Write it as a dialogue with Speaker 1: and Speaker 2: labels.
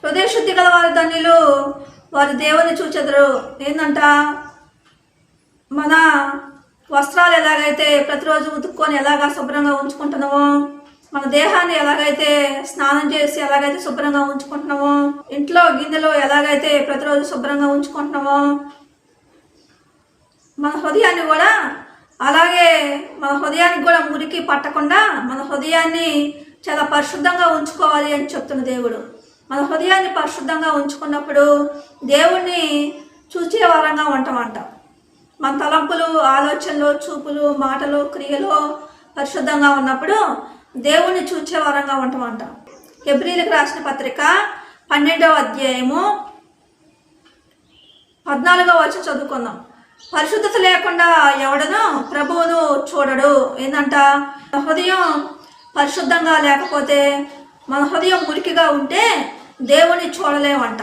Speaker 1: హృదయ శుద్ధి గల వారు ధన్యులు, వారు దేవుని చూచెదరు. ఏంటంట, మన వస్త్రాలు ఎలాగైతే ప్రతిరోజు ఉతుక్కొని ఎలాగా శుభ్రంగా ఉంచుకుంటున్నామో, మన దేహాన్ని ఎలాగైతే స్నానం చేసి ఎలాగైతే శుభ్రంగా ఉంచుకుంటున్నామో, ఇంట్లో గిన్నెలు ఎలాగైతే ప్రతిరోజు శుభ్రంగా ఉంచుకుంటున్నామో, మన హృదయాన్ని కూడా అలాగే, మన హృదయానికి కూడా మురికి పట్టకుండా మన హృదయాన్ని చాలా పరిశుద్ధంగా ఉంచుకోవాలి అని చెప్తున్న దేవుడు. మన హృదయాన్ని పరిశుద్ధంగా ఉంచుకున్నప్పుడు దేవుణ్ణి చూచే వారంగా ఉంటామంట. మన తలంపులు, ఆలోచనలు, చూపులు, మాటలు, క్రియలు పరిశుద్ధంగా ఉన్నప్పుడు దేవుణ్ణి చూచే వారంగా ఉంటామంట. హెబ్రీలకు రాసిన పత్రిక 12వ అధ్యాయము 14వ వచనం చదువుకుందాం. పరిశుద్ధత లేకుండా ఎవడను ప్రభువును చూడడు. ఏంటంట, హృదయం పరిశుద్ధంగా లేకపోతే, మన హృదయం మురికిగా ఉంటే దేవుని చూడలేమంట.